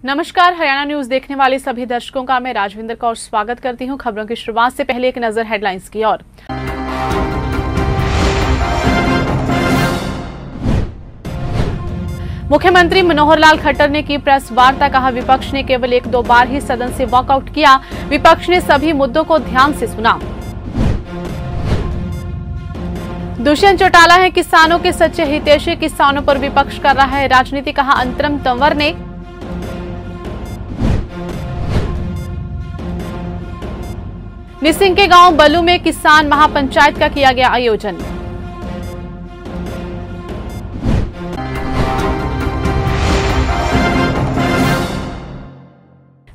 नमस्कार, हरियाणा न्यूज देखने वाले सभी दर्शकों का मैं राजविंदर कौर स्वागत करती हूं। खबरों की शुरुआत से पहले एक नजर हेडलाइंस की ओर। मुख्यमंत्री मनोहर लाल खट्टर ने की प्रेस वार्ता, कहा विपक्ष ने केवल 1-2 बार ही सदन से वॉकआउट किया, विपक्ष ने सभी मुद्दों को ध्यान से सुना। दुष्यंत चौटाला है किसानों के सच्चे हितैषी, किसानों पर विपक्ष कर रहा है राजनीति, कहा अंतरम तंवर ने। निसिंग के गांव बलू में किसान महापंचायत का किया गया आयोजन।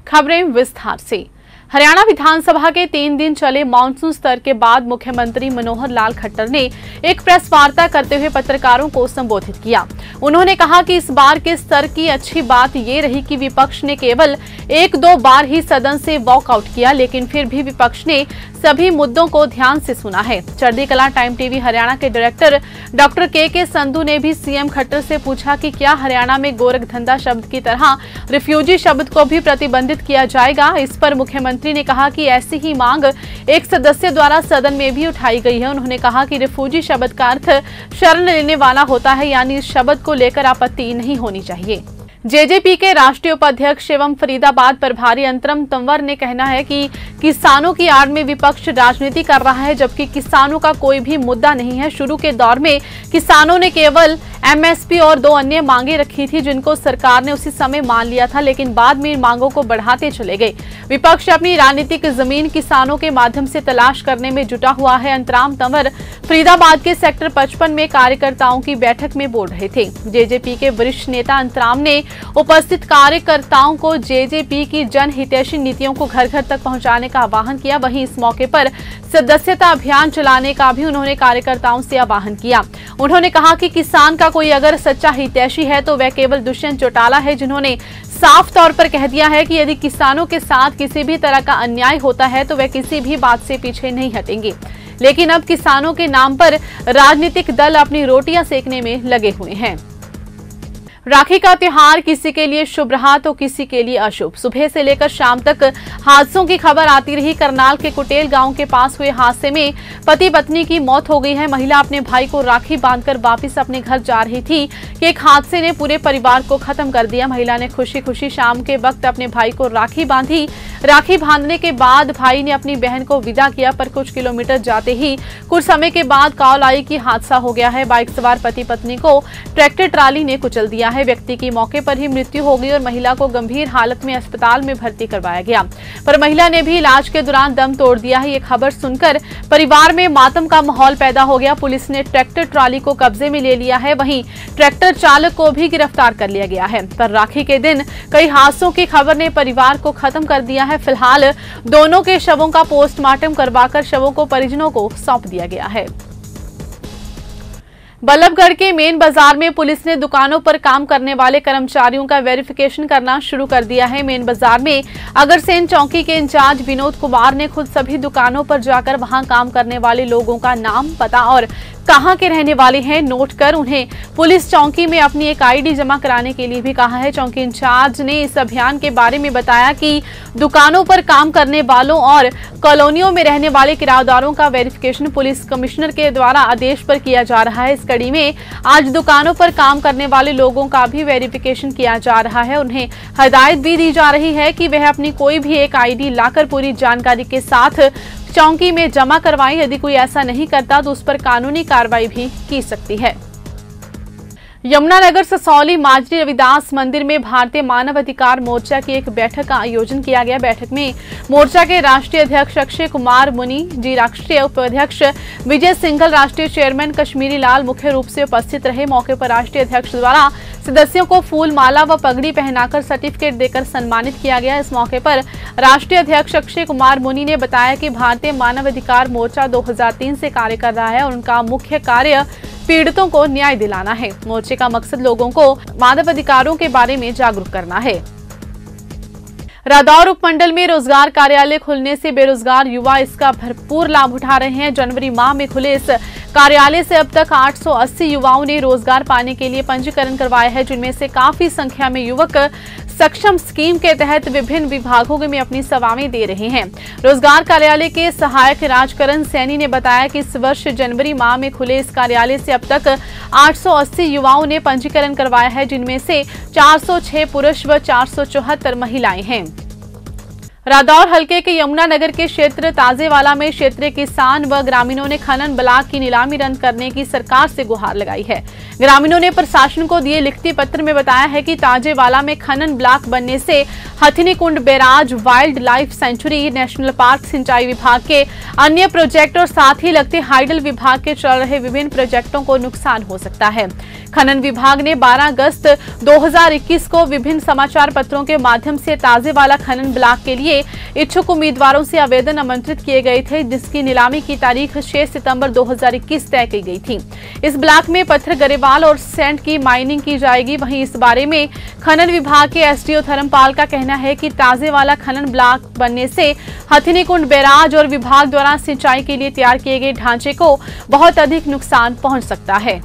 खबरें विस्तार से। हरियाणा विधानसभा के 3 दिन चले मानसून सत्र के बाद मुख्यमंत्री मनोहर लाल खट्टर ने एक प्रेस वार्ता करते हुए पत्रकारों को संबोधित किया। उन्होंने कहा कि इस बार के सत्र की अच्छी बात ये रही कि विपक्ष ने केवल 1-2 बार ही सदन से वॉकआउट किया, लेकिन फिर भी विपक्ष ने सभी मुद्दों को ध्यान से सुना है। चढ़ती कला टाइम टीवी हरियाणा के डायरेक्टर डॉक्टर के संधू ने भी सीएम खट्टर से पूछा कि क्या हरियाणा में गोरखधंधा शब्द की तरह रिफ्यूजी शब्द को भी प्रतिबंधित किया जाएगा। इस पर मुख्यमंत्री ने कहा कि ऐसी ही मांग एक सदस्य द्वारा सदन में भी उठाई गई है। उन्होंने कहा कि रिफ्यूजी शब्द का अर्थ शरण लेने वाला होता है, यानी इस शब्द को लेकर आपत्ति नहीं होनी चाहिए। जेजेपी के राष्ट्रीय उपाध्यक्ष एवं फरीदाबाद प्रभारी अंतरम तंवर ने कहना है कि किसानों की आड़ में विपक्ष राजनीति कर रहा है, जबकि किसानों का कोई भी मुद्दा नहीं है। शुरू के दौर में किसानों ने केवल एमएसपी और 2 अन्य मांगे रखी थी, जिनको सरकार ने उसी समय मान लिया था, लेकिन बाद में इन मांगों को बढ़ाते चले गए। विपक्ष अपनी राजनीतिक जमीन किसानों के माध्यम से तलाश करने में जुटा हुआ है। अंतराम तंवर फरीदाबाद के सेक्टर 55 में कार्यकर्ताओं की बैठक में बोल रहे थे। जेजेपी के वरिष्ठ नेता अंतराम ने उपस्थित कार्यकर्ताओं को जेजेपी की जनहितैषी नीतियों को घर घर तक पहुंचाने का आह्वान किया। वहीं इस मौके पर सदस्यता अभियान चलाने का भी उन्होंने कार्यकर्ताओं से आह्वान किया। उन्होंने कहा कि किसान का कोई अगर सच्चा हितैषी है तो वह केवल दुष्यंत चौटाला है, जिन्होंने साफ तौर पर कह दिया है कि यदि किसानों के साथ किसी भी तरह का अन्याय होता है तो वह किसी भी बात से पीछे नहीं हटेंगे। लेकिन अब किसानों के नाम पर राजनीतिक दल अपनी रोटियां सेकने में लगे हुए हैं। राखी का त्योहार किसी के लिए शुभ रहा तो किसी के लिए अशुभ। सुबह से लेकर शाम तक हादसों की खबर आती रही। करनाल के कुटेल गांव के पास हुए हादसे में पति पत्नी की मौत हो गई है। महिला अपने भाई को राखी बांधकर वापस अपने घर जा रही थी कि एक हादसे ने पूरे परिवार को खत्म कर दिया। महिला ने खुशी खुशी शाम के वक्त अपने भाई को राखी बांधी। राखी बांधने के बाद भाई ने अपनी बहन को विदा किया, पर कुछ किलोमीटर जाते ही कुछ समय के बाद कॉल आई कि हादसा हो गया है। बाइक सवार पति पत्नी को ट्रैक्टर ट्राली ने कुचल दिया है। व्यक्ति की मौके पर ही मृत्यु हो गई और महिला को गंभीर हालत में अस्पताल में भर्ती करवाया गया, पर महिला ने भी इलाज के दौरान दम तोड़ दिया है। ये खबर सुनकर परिवार में मातम का माहौल पैदा हो गया। पुलिस ने ट्रैक्टर ट्राली को कब्जे में ले लिया है, वहीं ट्रैक्टर चालक को भी गिरफ्तार कर लिया गया है। पर राखी के दिन कई हादसों की खबर ने परिवार को खत्म कर दिया है। फिलहाल दोनों के शवों का पोस्टमार्टम करवाकर शवों को परिजनों को सौंप दिया गया है। बल्लभगढ़ के मेन बाजार में पुलिस ने दुकानों पर काम करने वाले कर्मचारियों का वेरिफिकेशन करना शुरू कर दिया है। मेन बाजार में अगरसेन चौकी के इंचार्ज विनोद कुमार ने खुद सभी दुकानों पर जाकर वहां काम करने वाले लोगों का नाम, पता और कहां के रहने वाले हैं नोट कर उन्हें पुलिस चौकी में अपनी एक आईडी जमा कराने के लिए भी कहा है। चौकी इंचार्ज ने इस अभियान के बारे में बताया कि दुकानों पर काम करने वालों और कॉलोनियों में रहने वाले किराएदारों का वेरिफिकेशन पुलिस कमिश्नर के द्वारा आदेश पर किया जा रहा है। इस कड़ी में आज दुकानों पर काम करने वाले लोगों का भी वेरिफिकेशन किया जा रहा है। उन्हें हिदायत भी दी जा रही है कि वह अपनी कोई भी एक आईडी लाकर पूरी जानकारी के साथ चौकी में जमा करवाएं। यदि कोई ऐसा नहीं करता तो उस पर कानूनी कार्रवाई भी की सकती है। यमुनानगर ससौली माजरी रविदास मंदिर में भारतीय मानव अधिकार मोर्चा की एक बैठक का आयोजन किया गया। बैठक में मोर्चा के राष्ट्रीय अध्यक्ष अक्षय कुमार मुनि जी, राष्ट्रीय उपाध्यक्ष विजय सिंघल, राष्ट्रीय चेयरमैन कश्मीरी लाल मुख्य रूप से उपस्थित रहे। मौके पर राष्ट्रीय अध्यक्ष द्वारा सदस्यों को फूल माला व पगड़ी पहनाकर सर्टिफिकेट देकर सम्मानित किया गया। इस मौके पर राष्ट्रीय अध्यक्ष अक्षय कुमार मुनि ने बताया कि भारतीय मानव अधिकार मोर्चा 2003 से कार्य कर रहा है और उनका मुख्य कार्य पीड़ितों को न्याय दिलाना है। मोर्चे का मकसद लोगों को मानव अधिकारों के बारे में जागरूक करना है। रादौर उपमंडल में रोजगार कार्यालय खुलने से बेरोजगार युवा इसका भरपूर लाभ उठा रहे हैं। जनवरी माह में खुले इस कार्यालय से अब तक 880 युवाओं ने रोजगार पाने के लिए पंजीकरण करवाया है, जिनमें से काफी संख्या में युवक सक्षम स्कीम के तहत विभिन्न विभागों में अपनी सेवाएं दे रहे हैं। रोजगार कार्यालय के सहायक राजकरण सैनी ने बताया कि इस वर्ष जनवरी माह में खुले इस कार्यालय से अब तक 880 युवाओं ने पंजीकरण करवाया है, जिनमें से 406 पुरुष व 474 महिलाएं हैं। रादौर हलके के यमुनानगर के क्षेत्र ताजेवाला में क्षेत्रीय किसान व ग्रामीणों ने खनन ब्लॉक की नीलामी रद्द करने की सरकार से गुहार लगाई है। ग्रामीणों ने प्रशासन को दिए लिखित पत्र में बताया है कि ताजेवाला में खनन ब्लॉक बनने से Hathnikund barrage, wild life sanctuary, national park, सिंचाई विभाग के अन्य प्रोजेक्ट और साथ ही लगते हाइडल विभाग के चल रहे विभिन्न प्रोजेक्टों को नुकसान हो सकता है। खनन विभाग ने 12 अगस्त 2021 को विभिन्न समाचार पत्रों के माध्यम से ताजेवाला खनन ब्लॉक के लिए इच्छुक उम्मीदवारों से आवेदन आमंत्रित किए गए थे, जिसकी नीलामी की तारीख 6 सितंबर 2021 तय की गई थी। इस ब्लॉक में पत्थर गरेवाल और सैंड की माइनिंग की जाएगी। वहीं इस बारे में खनन विभाग के एसडीओ धर्मपाल का कहना है कि ताजेवाला खनन ब्लॉक बनने से हथिनीकुंड बैराज और विभाग द्वारा सिंचाई के लिए तैयार किए गए ढांचे को बहुत अधिक नुकसान पहुंच सकता है।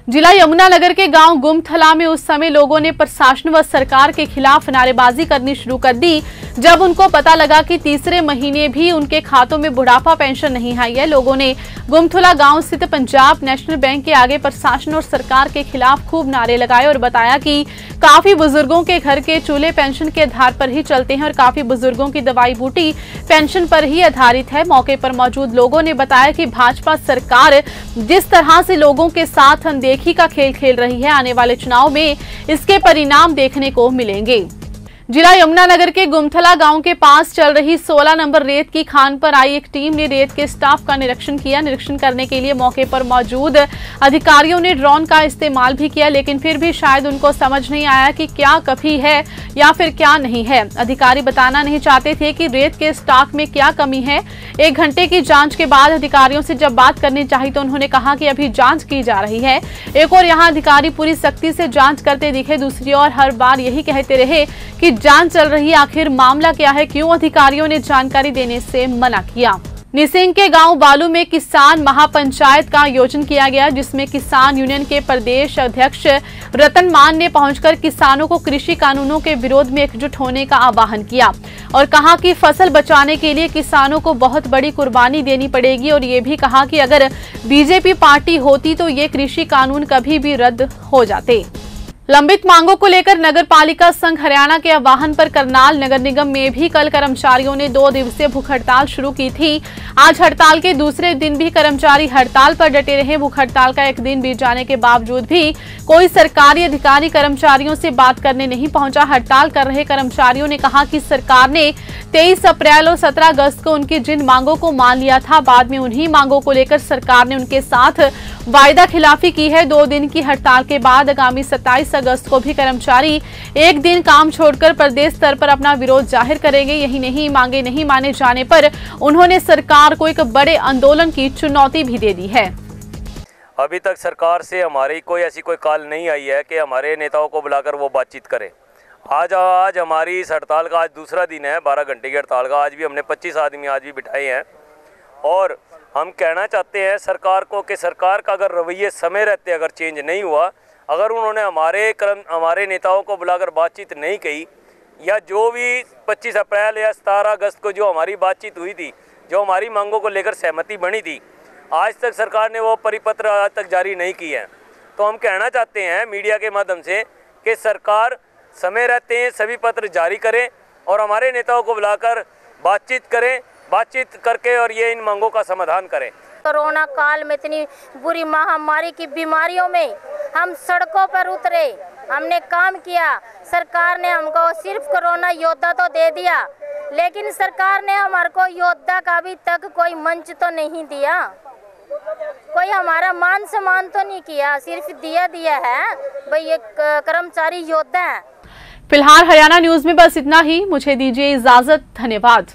जिला यमुनानगर के गांव गुमथला में उस समय लोगों ने प्रशासन व सरकार के खिलाफ नारेबाजी करनी शुरू कर दी जब उनको पता लगा कि तीसरे महीने भी उनके खातों में बुढ़ापा पेंशन नहीं आई है। लोगों ने गुमथला गांव स्थित पंजाब नेशनल बैंक के आगे प्रशासन और सरकार के खिलाफ खूब नारे लगाए और बताया कि काफी बुजुर्गों के घर के चूल्हे पेंशन के आधार पर ही चलते हैं और काफी बुजुर्गों की दवाई बूटी पेंशन पर ही आधारित है। मौके पर मौजूद लोगों ने बताया कि भाजपा सरकार जिस तरह से लोगों के साथ अनदेखी का खेल खेल रही है, आने वाले चुनाव में इसके परिणाम देखने को मिलेंगे। जिला यमुनानगर के गुमथला गांव के पास चल रही 16 नंबर रेत की खान पर आई एक टीम ने रेत के स्टाफ का निरीक्षण किया। निरीक्षण करने के लिए मौके पर मौजूद अधिकारियों ने ड्रोन का इस्तेमाल भी किया, लेकिन फिर भी शायद उनको समझ नहीं आया कि क्या कमी है या फिर क्या नहीं है। अधिकारी बताना नहीं चाहते थे कि रेत के स्टॉक में क्या कमी है। 1 घंटे की जांच के बाद अधिकारियों से जब बात करनी चाहिए तो उन्होंने कहा कि अभी जांच की जा रही है। एक और यहाँ अधिकारी पूरी सख्ती से जांच करते दिखे, दूसरी ओर हर बार यही कहते रहे कि जांच चल रही है। आखिर मामला क्या है, क्यों अधिकारियों ने जानकारी देने से मना किया। निसिंग के गांव बालू में किसान महापंचायत का आयोजन किया गया, जिसमें किसान यूनियन के प्रदेश अध्यक्ष रतन मान ने पहुंचकर किसानों को कृषि कानूनों के विरोध में एकजुट होने का आह्वान किया और कहा कि फसल बचाने के लिए किसानों को बहुत बड़ी कुर्बानी देनी पड़ेगी और ये भी कहा कि अगर बीजेपी पार्टी होती तो ये कृषि कानून कभी भी रद्द हो जाते। लंबित मांगों को लेकर नगर पालिका संघ हरियाणा के आह्वान पर करनाल नगर निगम में भी कल कर्मचारियों ने 2 दिवसीय भूख हड़ताल शुरू की थी। आज हड़ताल के दूसरे दिन भी कर्मचारी हड़ताल पर डटे रहे। भूख हड़ताल का एक दिन बीत जाने के बावजूद भी कोई सरकारी अधिकारी कर्मचारियों से बात करने नहीं पहुंचा। हड़ताल कर रहे कर्मचारियों ने कहा कि सरकार ने 23 अप्रैल और 17 अगस्त को उनकी जिन मांगों को मान लिया था, बाद में उन्हीं मांगों को लेकर सरकार ने उनके साथ वायदा खिलाफी की है। 2 दिन की हड़ताल के बाद आगामी 27 अगस्त को भी कर्मचारी एक दिन काम छोड़कर प्रदेश स्तर पर अपना विरोध जाहिर करेंगे। यही नहीं, मांगे नहीं माने जाने पर उन्होंने सरकार को एक बड़े आंदोलन की चुनौती भी दे दी है। अभी तक सरकार से हमारी कोई ऐसी कोई कॉल नहीं आई है कि हमारे नेताओं को बुलाकर वो बातचीत करें। आज हमारी इस हड़ताल का आज दूसरा दिन है, 12 घंटे की हड़ताल का। आज भी हमने 25 आदमी आज भी बिठाए हैं और हम कहना चाहते हैं सरकार को कि सरकार का अगर रवैये समय रहते अगर चेंज नहीं हुआ, अगर उन्होंने हमारे नेताओं को बुलाकर बातचीत नहीं की, या जो भी 25 अप्रैल या 17 अगस्त को जो हमारी बातचीत हुई थी, जो हमारी मांगों को लेकर सहमति बनी थी, आज तक सरकार ने वो परिपत्र आज तक जारी नहीं की है। तो हम कहना चाहते हैं मीडिया के माध्यम से कि सरकार समय रहते हैं सभी पत्र जारी करें और हमारे नेताओं को बुलाकर बातचीत करें, बातचीत करके और ये इन मांगों का समाधान करें। कोरोना काल में इतनी बुरी महामारी की बीमारियों में हम सड़कों पर उतरे, हमने काम किया। सरकार ने हमको सिर्फ कोरोना योद्धा तो दे दिया, लेकिन सरकार ने हमारे को योद्धा का अभी तक कोई मंच तो नहीं दिया, कोई हमारा मान सम्मान तो नहीं किया, सिर्फ दिया है भाई ये कर्मचारी योद्धा है। फिलहाल हरियाणा न्यूज में बस इतना ही। मुझे दीजिए इजाजत। धन्यवाद।